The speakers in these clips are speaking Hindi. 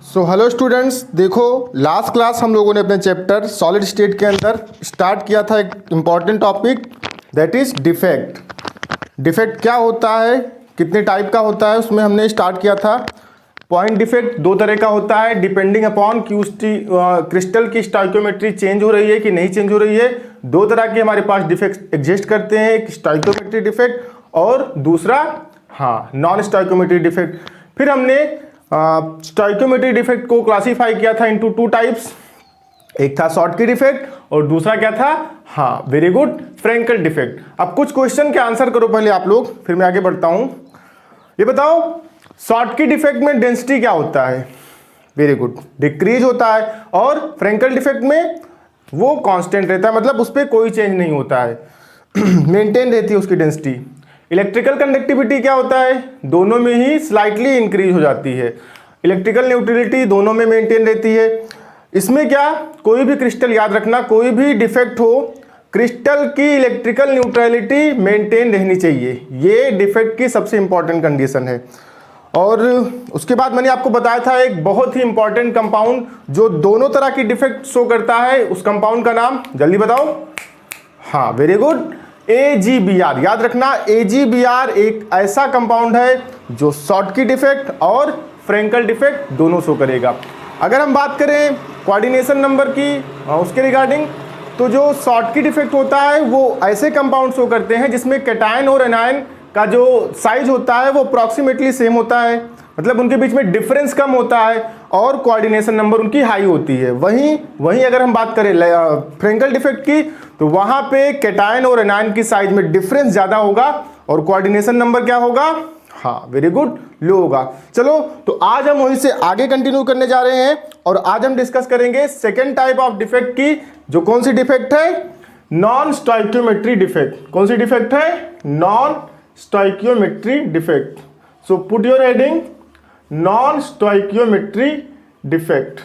हेलो स्टूडेंट्स, देखो लास्ट क्लास हम लोगों ने अपने चैप्टर सॉलिड स्टेट के अंदर स्टार्ट किया था एक important topic, that is defect. Defect क्या होता है, कितने टाइप का होता है, उसमें हमने स्टार्ट किया था। पॉइंट डिफेक्ट दो तरह का होता है, डिपेंडिंग अपॉन क्रिस्टल की स्टोइकियोमेट्री चेंज हो रही है कि नहीं चेंज हो रही है। दो तरह के हमारे पास डिफेक्ट एग्जिस्ट करते हैं, एक स्टोइकियोमेट्री डिफेक्ट और दूसरा नॉन स्टोइकियोमेट्री डिफेक्ट। फिर हमने स्टोइकियोमेट्री डिफेक्ट को क्लासीफाई किया था इनटू टू टाइप्स, एक था शॉर्टकी डिफेक्ट और दूसरा क्या था, वेरी गुड, फ्रैंकल डिफेक्ट। अब कुछ क्वेश्चन के आंसर करो पहले आप लोग, फिर मैं आगे बढ़ता हूं। ये बताओ शॉर्टकी डिफेक्ट में डेंसिटी क्या होता है? वेरी गुड, डिक्रीज होता है। और फ्रैंकल डिफेक्ट में वो कांस्टेंट रहता है, मतलब उस पर कोई चेंज नहीं होता है, मेंटेन रहती है उसकी डेंसिटी। इलेक्ट्रिकल कंडक्टिविटी क्या होता है? दोनों में ही स्लाइटली इंक्रीज हो जाती है। इलेक्ट्रिकल न्यूट्रलिटी दोनों में मेंटेन रहती है। इसमें क्या, कोई भी क्रिस्टल, याद रखना, कोई भी डिफेक्ट हो, क्रिस्टल की इलेक्ट्रिकल न्यूट्रलिटी मेंटेन रहनी चाहिए। ये डिफेक्ट की सबसे इंपॉर्टेंट कंडीशन है। और उसके बाद मैंने आपको बताया था एक बहुत ही इंपॉर्टेंट कंपाउंड जो दोनों तरह की डिफेक्ट शो करता है, उस कंपाउंड का नाम जल्दी बताओ। Very good, AgBr। याद रखना, AgBr एक ऐसा कंपाउंड है जो शॉर्टकी डिफेक्ट और फ्रैंकल डिफेक्ट दोनों शो करेगा। अगर हम बात करें कोऑर्डिनेशन नंबर की उसके रिगार्डिंग, तो जो शॉर्टकी डिफेक्ट होता है वो ऐसे कंपाउंड शो करते हैं जिसमें कैटायन और एनायन का जो साइज होता है वो अप्रॉक्सीमेटली सेम होता है, मतलब उनके बीच में डिफरेंस कम होता है और कोऑर्डिनेशन नंबर उनकी हाई होती है। वहीं अगर हम बात करें फ्रैंकल डिफेक्ट की, तो वहां पे कैटायन और एनायन की साइज में डिफरेंस ज्यादा होगा और कोऑर्डिनेशन नंबर क्या होगा, वेरी गुड, लो होगा। चलो, तो आज हम वहीं से आगे कंटिन्यू करने जा रहे हैं और आज हम डिस्कस करेंगे सेकेंड टाइप ऑफ डिफेक्ट की, जो कौन सी डिफेक्ट है, नॉन स्टोइकियोमेट्री डिफेक्ट। कौन सी डिफेक्ट है? Non stoichiometry defect. So put your heading non stoichiometry defect.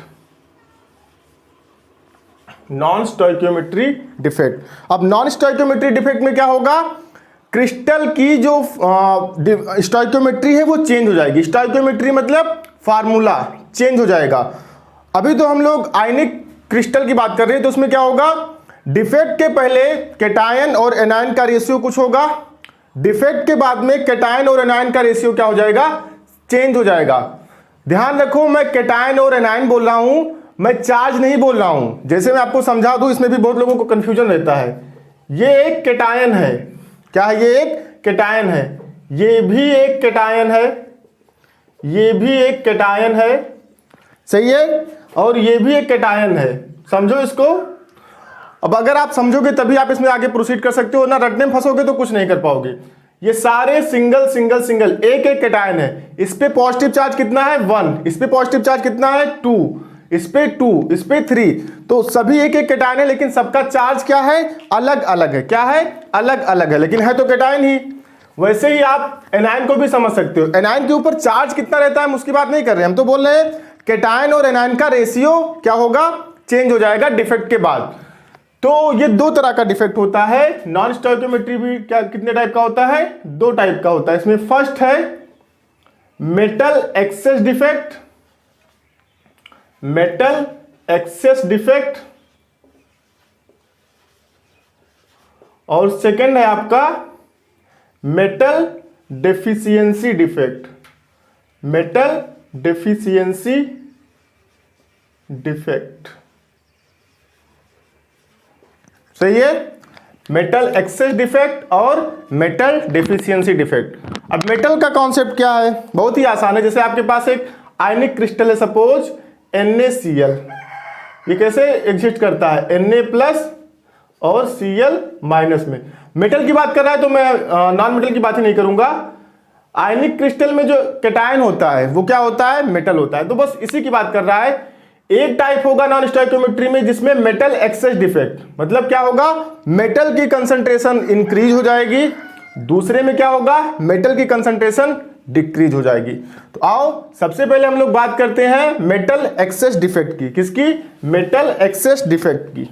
Non stoichiometry defect. अब नॉन स्टोइकियोमेट्री डिफेक्ट में क्या होगा, क्रिस्टल की जो स्टोइकियोमेट्री है वो चेंज हो जाएगी। स्टोइकियोमेट्री मतलब फार्मूला चेंज हो जाएगा। अभी तो हम लोग आयनिक क्रिस्टल की बात कर रहे हैं, तो उसमें क्या होगा, डिफेक्ट के पहले कैटायन और एनायन का रेशियो कुछ होगा, डिफेक्ट के बाद में कैटायन और एनायन का रेशियो क्या हो जाएगा, चेंज हो जाएगा। ध्यान रखो, मैं कैटायन और एनायन बोल रहा हूं, मैं चार्ज नहीं बोल रहा हूं। जैसे मैं आपको समझा दूं, इसमें भी बहुत लोगों को कंफ्यूजन रहता है। ये एक कैटायन है, क्या है? ये एक कैटायन है, ये भी एक कैटायन है, ये भी एक कैटायन है, सही है, और ये भी एक कैटायन है। समझो इसको। अब अगर आप समझोगे तभी आप इसमें आगे प्रोसीड कर सकते हो, ना रटने में फंसोगे तो कुछ नहीं कर पाओगे। ये सारे सिंगल सिंगल सिंगल एक एक कैटायन है। इस पे पॉजिटिव चार्ज कितना है, 1, इस पे पॉजिटिव चार्ज कितना है, 2, इस पे 2, इस पे 3, तो सभी एक एक कैटायन है, लेकिन सबका चार्ज क्या है, अलग अलग है। क्या है? अलग अलग है, लेकिन है तो कैटायन ही। वैसे ही आप एनायन को भी समझ सकते हो। एनायन के ऊपर चार्ज कितना रहता है हम उसकी बात नहीं कर रहे, हम तो बोल रहे हैं कैटायन और एनायन का रेशियो क्या होगा, चेंज हो जाएगा डिफेक्ट के बाद। तो ये दो तरह का डिफेक्ट होता है। नॉन स्टोइकियोमेट्री भी क्या, कितने टाइप का होता है, 2 टाइप का होता है। इसमें फर्स्ट है metal access defect, metal access defect, और सेकंड है आपका metal deficiency defect, metal deficiency defect. सही है, मेटल एक्सेस डिफेक्ट और मेटल डेफिशिएंसी डिफेक्ट। अब मेटल का कॉन्सेप्ट क्या है, बहुत ही आसान है। जैसे आपके पास एक आयनिक क्रिस्टल है, सपोज NaCl, ये कैसे एग्जिस्ट करता है, Na+ और Cl- में। मेटल की बात कर रहा है तो मैं नॉन मेटल की बात ही नहीं करूंगा। आयनिक क्रिस्टल में जो कैटायन होता है वो क्या होता है, मेटल होता है। तो बस इसी की बात कर रहा है। एक टाइप होगा नॉन स्टोइकियोमेट्री में जिसमें मेटल एक्सेस डिफेक्ट, मतलब क्या होगा, मेटल की कंसंट्रेशन इंक्रीज हो जाएगी। दूसरे में क्या होगा, मेटल की कंसंट्रेशन डिक्रीज हो जाएगी। तो आओ सबसे पहले हम लोग बात करते हैं मेटल एक्सेस डिफेक्ट की। किसकी? मेटल एक्सेस डिफेक्ट की।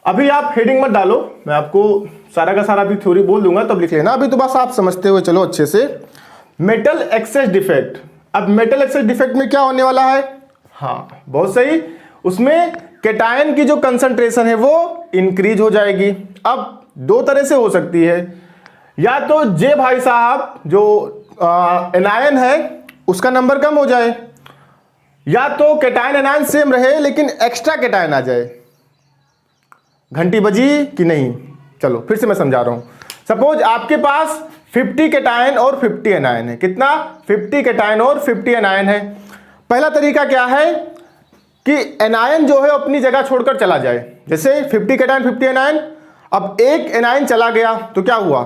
अभी आप हेडिंग मत डालो, मैं आपको सारा का सारा भी थ्योरी बोल दूंगा, तब लिख लेना। अभी तो बस आप समझते हुए चलो अच्छे से। मेटल एक्सेस डिफेक्ट, अब मेटल एक्सेस डिफेक्ट में क्या होने वाला है, हाँ बहुत सही, उसमें कैटायन की जो कंसंट्रेशन है वो इंक्रीज हो जाएगी। अब दो तरह से हो सकती है, या तो जे भाई साहब जो एनायन है उसका नंबर कम हो जाए, या तो कैटायन एनायन सेम रहे लेकिन एक्स्ट्रा कैटायन आ जाए। घंटी बजी कि नहीं, चलो फिर से मैं समझा रहा हूं। सपोज आपके पास 50 कैटायन और 50 एनायन है, कितना, 50 कैटायन और 50 एनायन है। पहला तरीका क्या है कि एनायन जो है अपनी जगह छोड़कर चला जाए, जैसे 50 कैटायन 50 एनायन, अब एक एनायन चला गया तो क्या हुआ,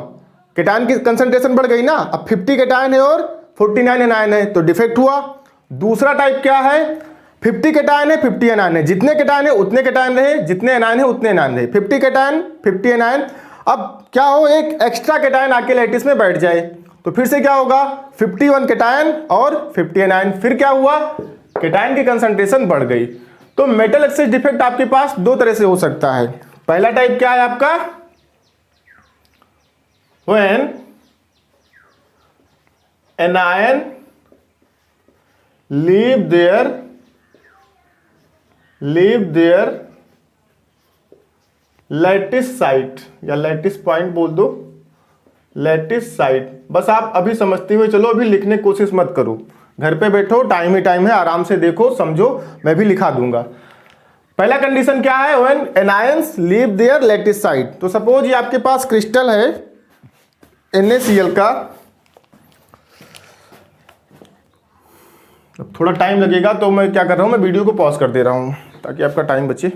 कैटायन की कंसंट्रेशन बढ़ गई ना। अब 50 कैटायन है और 49 एनायन है तो डिफेक्ट हुआ। दूसरा टाइप क्या है, 50 कैटायन है 50 एनायन है, जितने कैटायन है उतने कैटायन रहे, जितने एनायन है उतने एनायन रहे, 50 कैटायन 50 एनायन। अब क्या हो, एक एक्स्ट्रा कैटायन आके लैटिस में बैठ जाए तो फिर से क्या होगा, 51 कैटायन और 50 एनायन, फिर क्या हुआ, कैटायन की कंसंट्रेशन बढ़ गई। तो मेटल एक्सेस डिफेक्ट आपके पास दो तरह से हो सकता है। पहला टाइप क्या है आपका, when anion leave their lattice site, या लैटिस पॉइंट बोल दो, लैटिस साइट। बस आप अभी समझते हुए चलो, अभी लिखने की कोशिश मत करो, घर पे बैठो, टाइम ही टाइम है, आराम से देखो समझो, मैं भी लिखा दूंगा। पहला कंडीशन क्या है, when anions leave their lattice site. तो सपोज ये आपके पास क्रिस्टल है NaCl का, अब थोड़ा टाइम लगेगा तो मैं क्या कर रहा हूं, मैं वीडियो को पॉज कर दे रहा हूं ताकि आपका टाइम बचे।